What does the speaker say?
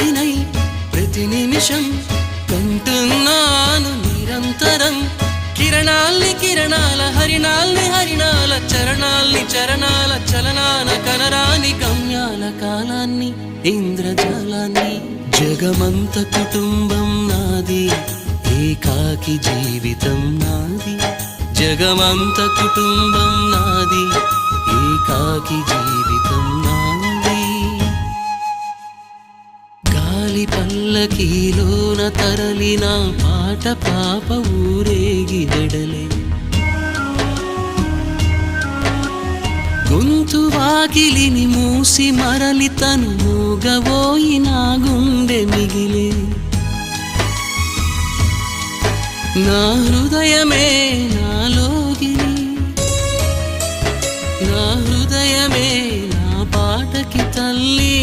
కవినై ప్రతి నిమిషం కంటున్నాను నిరంతరం కిరణాల్ని కిరణాల హరిణాల్ని హరిణాల చరణాల్ని చరణాల చలనాన కనరాని గమ్యాల కాలాన్ని ఇంద్రజాలాన్ని జగమంత కుటుంబం నాది ఏకాకి జీవితం నాది జగమంత కుటుంబం నాది ఏకాకి జీవితం నాది గాలి పల్లకీలోన తరలిన పాట పాప ఊరేగి వెడలే గొంతు వాకిలిని మూసి మరలి తను మూగబోయి నా గుండె మిగిలే నా హృదయమే నాలోగిని నా హృదయమే నా పాటకి తల్లి